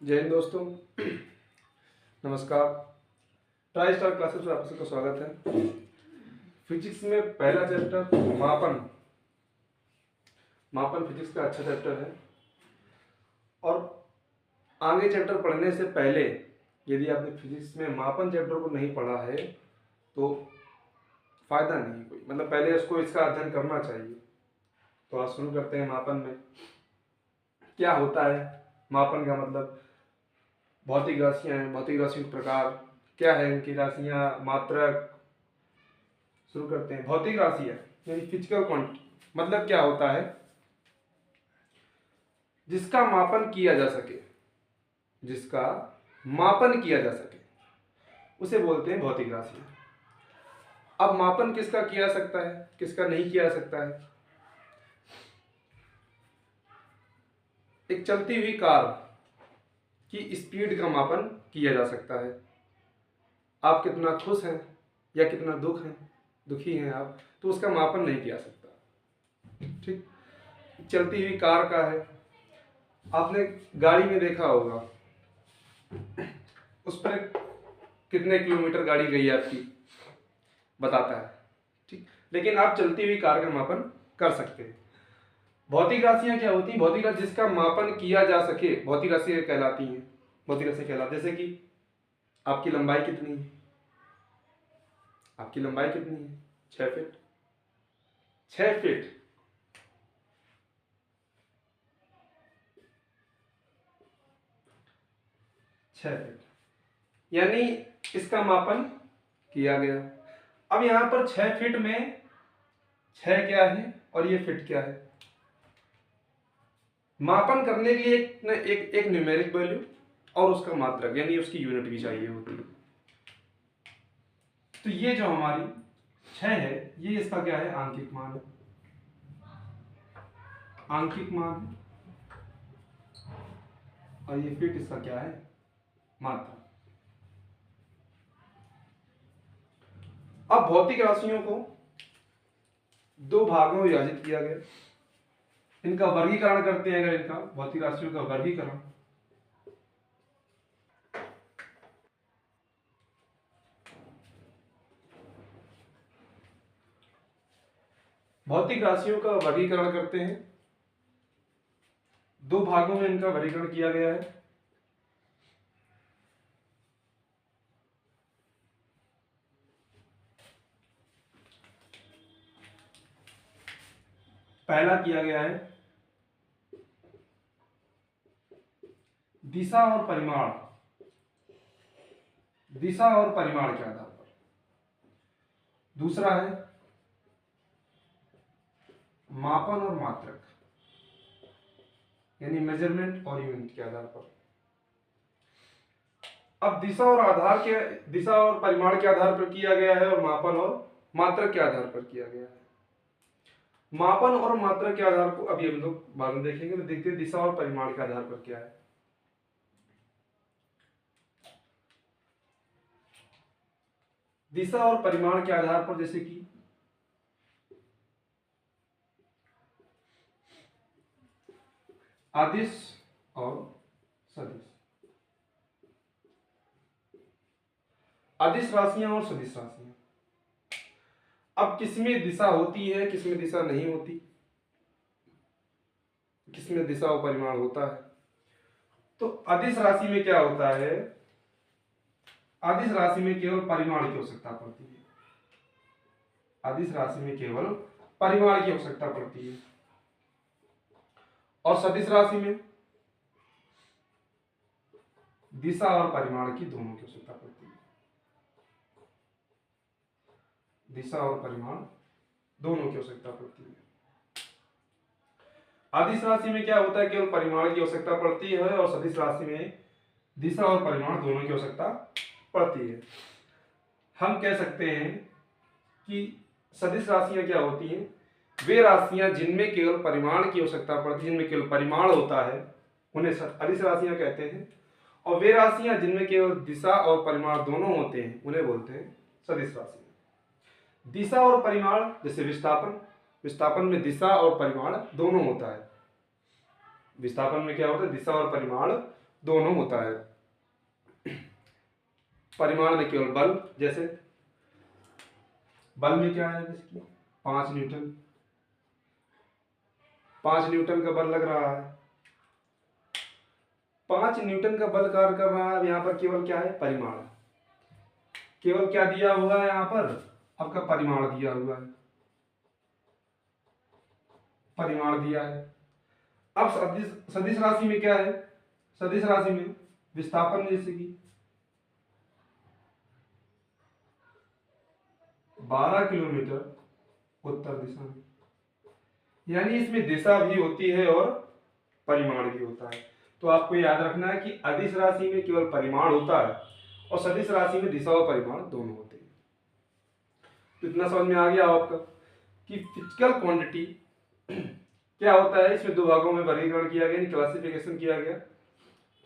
जय हिंद दोस्तों। नमस्कार। ट्राई स्टार क्लासेस में आप सबका स्वागत है। फिजिक्स में पहला चैप्टर मापन मापन फिजिक्स का अच्छा चैप्टर है। और आगे चैप्टर पढ़ने से पहले यदि आपने फिजिक्स में मापन चैप्टर को नहीं पढ़ा है तो फायदा नहीं कोई, मतलब पहले उसको इसका अध्ययन करना चाहिए। तो आज शुरू करते हैं। मापन में क्या होता है? मापन का मतलब भौतिक राशियां हैं, भौतिक राशियों के प्रकार क्या है, इनकी राशियां, मात्रक। शुरू करते हैं। भौतिक राशियां यानी फिजिकल क्वांटिटी मतलब क्या होता है? जिसका मापन किया जा सके, जिसका मापन किया जा सके उसे बोलते हैं भौतिक राशियां। अब मापन किसका किया जा सकता है, किसका नहीं किया जा सकता है? एक चलती हुई कार की स्पीड का मापन किया जा सकता है। आप कितना खुश हैं या कितना दुखी हैं आप, तो उसका मापन नहीं किया जा सकता। ठीक, चलती हुई कार का है। आपने गाड़ी में देखा होगा उस पर कितने किलोमीटर गाड़ी गई आपकी बताता है। ठीक, लेकिन आप चलती हुई कार का मापन कर सकते हैं। भौतिक राशियां क्या होती हैं? भौतिक राशि जिसका मापन किया जा सके भौतिक राशि कहलाती हैं। भौतिक राशि कहलाती, जैसे कि आपकी लंबाई कितनी है? आपकी लंबाई कितनी है? 6 फीट। 6 फीट 6 फीट यानी इसका मापन किया गया। अब यहां पर 6 फीट में 6 क्या है और ये फीट क्या है? मापन करने के लिए एक न्यूमेरिक वैल्यू और उसका मात्रक यानी उसकी यूनिट भी चाहिए होती है। तो ये जो हमारी 6 है ये इसका क्या है? आंकिक मान है। आंकिक मान है। और ये फीट इसका क्या है? मात्रा। अब भौतिक राशियों को दो भागों में विभाजित किया गया। इनका वर्गीकरण करते हैं। अगर इनका भौतिक राशियों का वर्गीकरण, भौतिक राशियों का वर्गीकरण करते हैं। दो भागों में इनका वर्गीकरण किया गया है। पहला किया गया है दिशा और परिमाण, दिशा और परिमाण के आधार पर। दूसरा है मापन और मात्रक यानी मेजरमेंट और यूनिट के आधार पर। अब दिशा और परिमाण के आधार पर किया गया है और मापन और मात्रक के आधार पर किया गया है। मापन और मात्रक के आधार पर अभी हम लोग बाद में देखेंगे। तो देखते हैं दिशा और परिमाण के आधार पर क्या है। दिशा और परिमाण के आधार पर जैसे कि अदिश और सदिश, अदिश राशियां और सदिश राशियां। अब किसमें दिशा होती है, किसमें दिशा नहीं होती, किसमें दिशा और परिमाण होता है? तो अदिश राशि में क्या होता है? अदिश राशि में केवल परिमाण की आवश्यकता पड़ती है। अदिश राशि में केवल परिमाण की आवश्यकता पड़ती है। और सदिश राशि में दिशा और परिमाण की दोनों की आवश्यकता पड़ती है। दिशा और परिमाण दोनों की आवश्यकता पड़ती है। अदिश राशि में क्या होता है? केवल परिमाण की आवश्यकता पड़ती है। और सदिश राशि में दिशा और परिमाण दोनों की आवश्यकता पड़ती है। हम कह सकते हैं कि सदिश राशियां क्या होती हैं? वे राशियां जिनमें केवल परिमाण की आवश्यकता पड़ती है, जिनमें केवल परिमाण होता है, उन्हें अदिश राशियां कहते हैं। और वे राशियां जिनमें केवल दिशा और परिमाण दोनों होते हैं उन्हें बोलते हैं सदिश राशियां। दिशा और परिमाण जैसे विस्थापन, विस्थापन में दिशा और परिमाण दोनों होता है। विस्थापन में क्या होता है? दिशा और परिमाण दोनों होता है। परिमाण में केवल बल, जैसे बल में क्या है, जैसे 5 न्यूटन, 5 न्यूटन का बल लग रहा है, 5 न्यूटन का बल कार्य कर रहा है। यहाँ पर केवल क्या है, परिमाण, केवल क्या दिया हुआ है यहाँ पर, आपका परिमाण दिया हुआ है, परिमाण दिया है। अब सदिश राशि में क्या है, सदिश राशि में विस्थापन, जैसे कि 12 किलोमीटर उत्तर दिशा में, यानी इसमें दिशा भी होती है और परिमाण भी होता है। तो आपको याद रखना है कि अदिश राशि में केवल परिमाण होता है और सदिश राशि में दिशा और परिमाण दोनों होते हैं। तो इतना समझ में आ गया आपका कि फिजिकल क्वांटिटी क्या होता है। इसमें दो भागों में वर्गीकरण किया गया, क्लासिफिकेशन किया गया।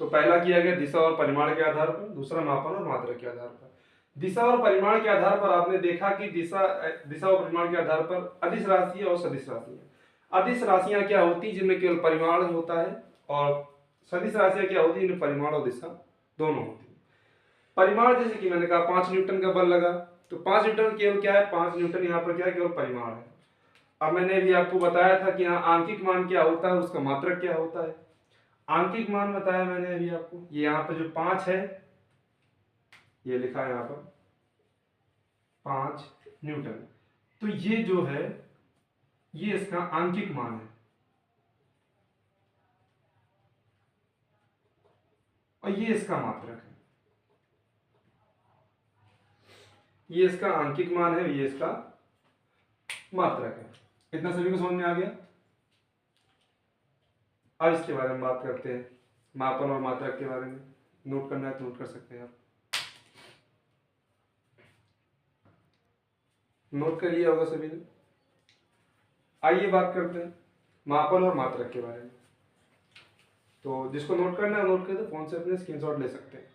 तो पहला किया गया दिशा और परिमाण के आधार पर, दूसरा मापन और मात्रा के आधार पर। दिशा और परिमाण के आधार पर आपने देखा कि दिशा और परिमाण के आधार पर अदिश राशि और सदिश राशि। अदिश राशियां क्या होती है, जिनमें केवल परिमाण होता है, और सदिश राशियां क्या होती है, जिनमें परिमाण और दिशा दोनों होती है। परिमाण जैसे कि मैंने कहा 5 न्यूटन का बल लगा, तो 5 न्यूटन केवल क्या है, 5 न्यूटन यहाँ पर क्या है, केवल परिमाण है। अब मैंने भी आपको बताया था कि यहाँ आंकिक मान क्या होता है, उसका मात्रक क्या होता है। आंकिक मान बताया मैंने अभी आपको, ये यहाँ पर जो 5 है, ये लिखा है यहाँ पर 5 न्यूटन, तो ये जो है ये इसका आंकिक मान है, और ये इसका मात्रक है। ये इसका आंकिक मान है, ये इसका मात्रक है। इतना सभी को समझ में आ गया। अब इसके बारे में बात करते हैं, मापन और मात्रक के बारे में। नोट करना है तो नोट कर सकते हैं आप, नोट कर लिया होगा सभी ने। आइए बात करते हैं मापन और मात्रक के बारे में। तो जिसको नोट करना है नोट कर दो, फोन से अपने स्क्रीनशॉट ले सकते हैं।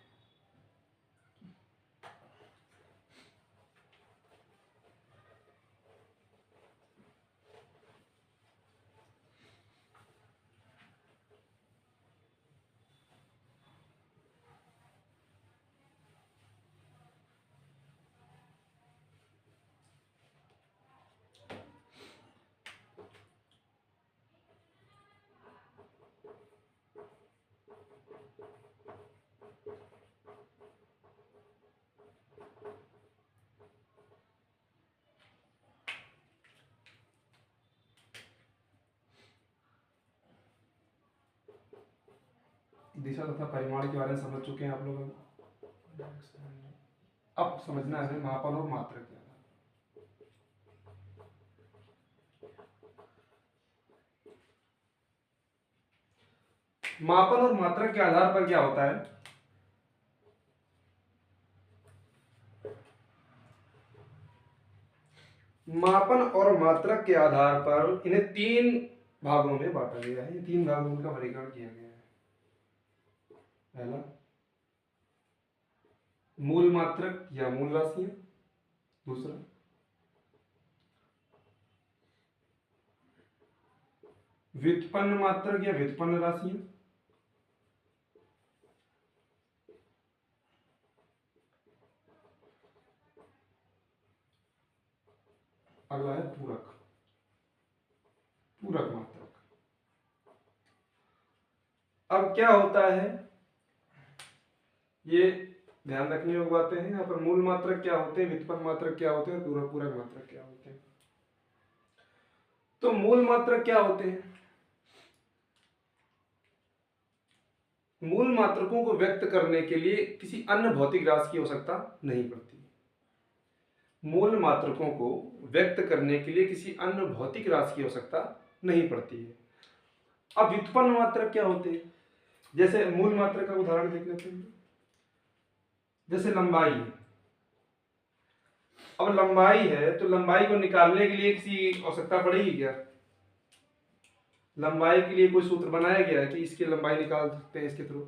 दिशा तथा परिमाण के बारे में समझ चुके हैं आप लोग। अब समझना है मापन और मात्रक क्या है। मापन और मात्रक के आधार पर क्या होता है, मापन और मात्रक के आधार पर इन्हें 3 भागों में बांटा गया है। 3 भागों का वर्गीकरण किया गया है। पहला मूल मात्रक या मूल राशियां, दूसरा व्युत्पन्न मात्रक या व्युत्पन्न राशियां, अगला है पूरक, पूरक मात्रक। अब क्या होता है, ये ध्यान रखने योग्य बातें हैं। यहाँ पर मूल मात्रक क्या होते हैं, व्युत्पन्न मात्रक क्या होते हैं, और पूरक मात्रक क्या होते हैं। तो मूल मात्रक क्या होते हैं, मूल मात्रकों को व्यक्त करने के लिए किसी अन्य भौतिक राशि की आवश्यकता नहीं पड़ती। मूल मात्रकों को व्यक्त करने के लिए किसी अन्य भौतिक राशि की आवश्यकता नहीं पड़ती है। अब व्युत्पन्न मात्रक क्या होते हैं, जैसे मूल मात्रक का उदाहरण देख लेते हैं। जैसे लंबाई है, अब लंबाई है तो लंबाई को निकालने के लिए किसी आवश्यकता पड़ेगी क्या, लंबाई के लिए कोई सूत्र बनाया गया है कि इसकी लंबाई निकाल सकते हैं इसके थ्रू।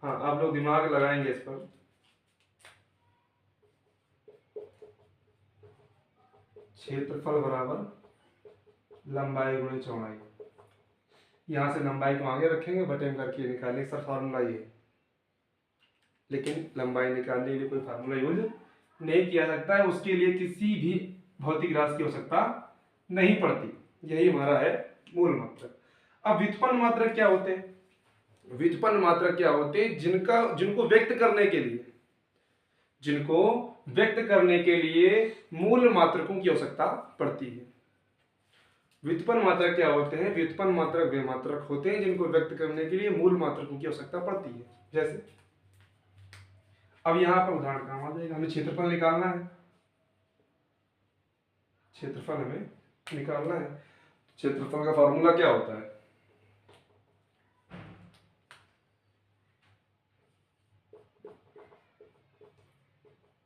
हाँ, आप लोग दिमाग लगाएंगे इस पर। क्षेत्रफल बराबर लंबाई गुणे चौड़ाई। यहाँ से लंबाई को आगे रखेंगे, बटे में करके निकालेंगे। सर फार्मूला ये, लेकिन लंबाई निकालने के लिए कोई फार्मूला यूज नहीं किया सकता है, उसके लिए किसी भी भौतिक राशि की आवश्यकता नहीं पड़ती। यही हमारा है मूल मात्रक। अब व्युत्पन्न मात्रक क्या होते हैं? व्युत्पन्न मात्रक क्या होते हैं? जिनको व्यक्त करने के लिए, मूल मात्रकों की आवश्यकता पड़ती है। व्युत्पन्न मात्रक क्या होते हैं? व्युत्पन्न मात्रक वे मात्रक होते हैं जिनको व्यक्त करने के लिए मूल मात्रकों की आवश्यकता पड़ती है। जैसे अब यहां पर उदाहरण काम आ जाएगा, हमें क्षेत्रफल निकालना है। क्षेत्रफल हमें निकालना है, क्षेत्रफल का फॉर्मूला क्या होता है?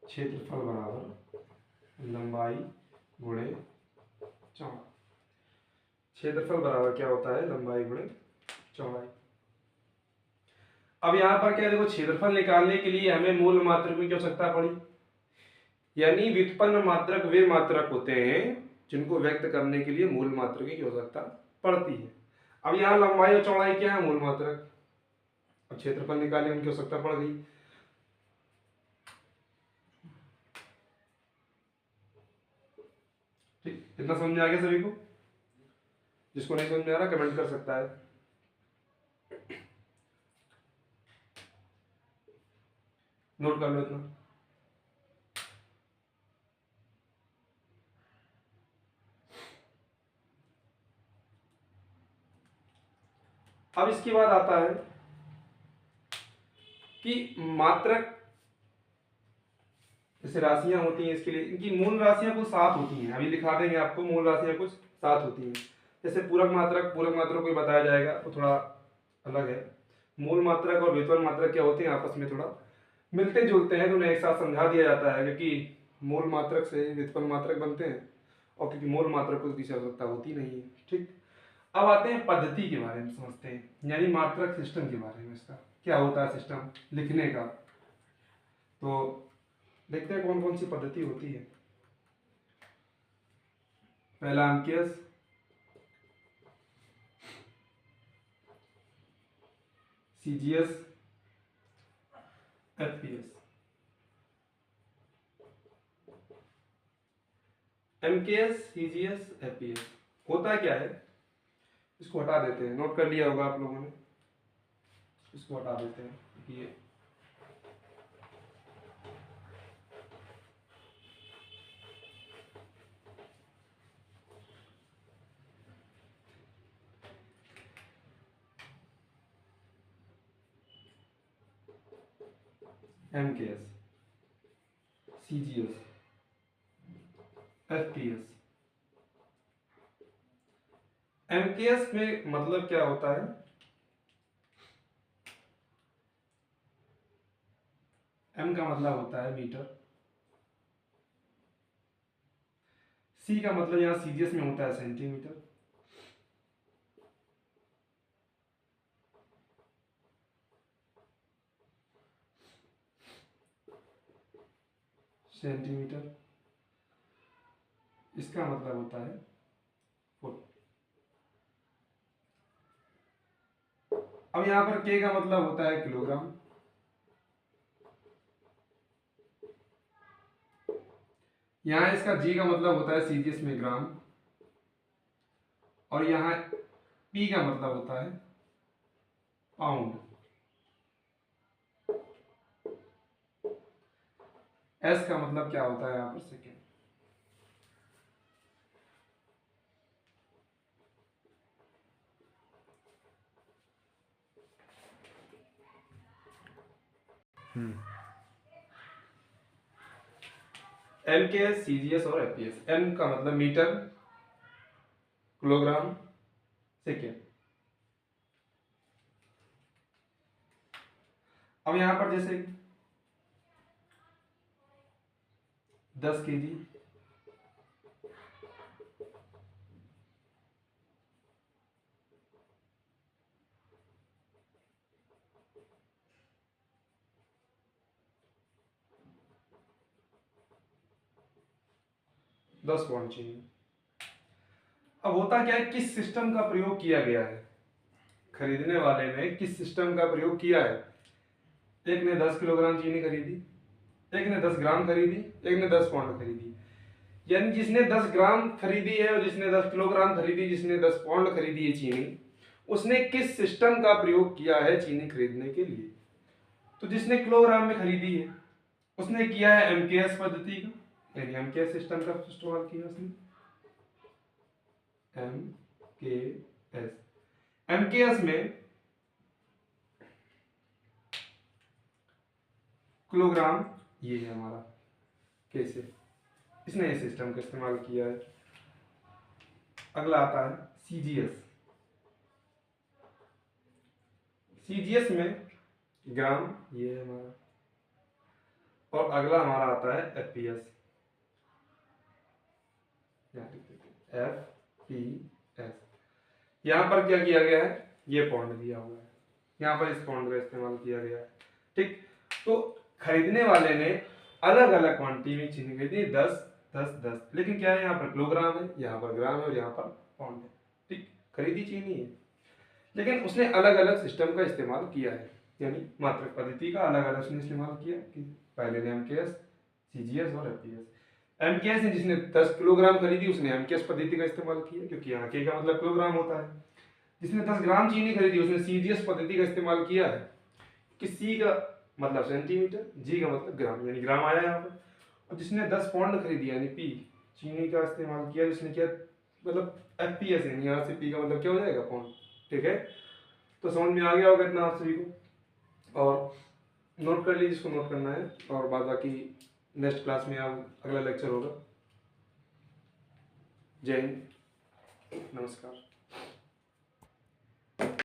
क्षेत्रफल बराबर लंबाई गुणे चौड़ाई। क्षेत्रफल बराबर क्या होता है? लंबाई गुणे चौड़ाई। अब यहां पर क्या देखो, क्षेत्रफल निकालने के लिए हमें मूल मात्रकों की आवश्यकता पड़ी, यानी व्युत्पन्न मात्रक वे मात्रक होते हैं जिनको व्यक्त करने के लिए मूल मात्रकों की आवश्यकता पड़ती है। अब यहाँ लंबाई और चौड़ाई क्या है? मूल मात्रक। अब क्षेत्रफल निकालने उनकी आवश्यकता पड़ गई। ठीक, इतना समझ में आ गया सभी को? जिसको नहीं समझ में आ रहा कमेंट कर सकता है। नोट कर लो इतना। अब इसके बाद आता है कि मात्रक, जैसे राशियां होती हैं, इसके लिए इनकी मूल राशियां कुछ 7 होती हैं। अभी लिखा देंगे आपको, मूल राशियां कुछ 7 होती हैं। जैसे पूरक मात्रक को बताया जाएगा, वो थोड़ा अलग है। मूल मात्रक और व्युत्पन्न मात्रक क्या होते हैं? आपस में थोड़ा मिलते जुलते हैं, तो उन्हें एक साथ समझा दिया जाता है, क्योंकि मूल मात्रक से व्युत्पन्न मात्रक बनते हैं, और क्योंकि मूल मात्रक को किसी आवश्यकता होती नहीं है। ठीक, अब आते हैं पद्धति के बारे में समझते हैं, यानी मात्रक सिस्टम के बारे में। इसका क्या होता है सिस्टम लिखने का? तो देखते हैं कौन कौन सी पद्धति होती है। पहला MKS, CGS, FPS. MKS, CGS, FPS होता क्या है? इसको हटा देते हैं, नोट कर लिया होगा आप लोगों ने। इसको हटा देते हैं, ये एमकेएस, सीजीएस, एफपीएस। एमकेएस में मतलब क्या होता है? एम का मतलब होता है मीटर, सी का मतलब यहां सीजीएस में होता है सेंटीमीटर, सेंटीमीटर, इसका मतलब होता है फुट। अब यहां पर के का मतलब होता है किलोग्राम, यहां इसका जी का मतलब होता है सीजीएस में ग्राम, और यहां पी का मतलब होता है पाउंड, एस का मतलब क्या होता है यहां पर? सेकेंड। एमकेएस, सीजीएस और एफपीएस। एम का मतलब मीटर, किलोग्राम, सेकेंड। अब यहां पर जैसे 10 केजी, 10 पौंड चीनी। अब होता क्या है, किस सिस्टम का प्रयोग किया गया है? खरीदने वाले ने किस सिस्टम का प्रयोग किया है। एक ने 10 किलोग्राम चीनी खरीदी, एक ने 10 ग्राम खरीदी, एक ने 10 पाउंड खरीदी। यानी जिसने 10 ग्राम खरीदी है और जिसने 10 किलोग्राम खरीदी, जिसने 10 पाउंड खरीदी है चीनी, उसने किस सिस्टम का प्रयोग किया है चीनी खरीदने के लिए। तो जिसने किलोग्राम में खरीदी है उसने किया है एमकेएस पद्धति का, यानी एमकेएस सिस्टम का इस्तेमाल किया उसने। एमकेएस, एमकेएस में किलोग्राम ये है हमारा, कैसे इसने इस सिस्टम का इस्तेमाल किया है। अगला आता है सीजीएस। सीजीएस में ग्राम ये है हमारा, और अगला हमारा आता है एफपीएस। एफपीएस यहाँ पर क्या किया गया है, ये पॉइंट दिया हुआ है, यहाँ पर इस पॉइंट का इस्तेमाल किया गया है। ठीक, तो खरीदने वाले ने अलग अलग क्वांटिटी में चीनी खरीदी, 10 10 10, लेकिन क्या है यहाँ पर किलोग्राम है, यहाँ पर ग्राम है और यहाँ पर पाउंड है। ठीक, खरीदी चीनी है लेकिन उसने अलग अलग सिस्टम का इस्तेमाल किया है, यानी मात्रक पद्धति का अलग अलग उसने इस्तेमाल किया कि पहले ने एमकेएस, सीजीएस और एफपीएस। एमकेएस ने जिसने 10 किलोग्राम खरीदी उसने एमकेएस पद्धति का इस्तेमाल किया, क्योंकि यहाँ के का मतलब किलोग्राम होता है। जिसने 10 ग्राम चीनी खरीदी उसने सीजीएस पद्धति का इस्तेमाल किया है, कि सी का मतलब सेंटीमीटर, जी का मतलब ग्राम, यानी ग्राम आया यहाँ पर। और जिसने 10 पाउंड खरीदी यानी पी चीनी का इस्तेमाल किया, जिसने क्या मतलब एफपीएस, यानी यहाँ से पी का मतलब क्या हो जाएगा, पाउंड। ठीक है, तो समझ में आ गया होगा इतना आप सभी को, और नोट कर लीजिए जिसको नोट करना है, और बाद बाकी नेक्स्ट क्लास में आप अगला लेक्चर होगा। जय हिंद, नमस्कार।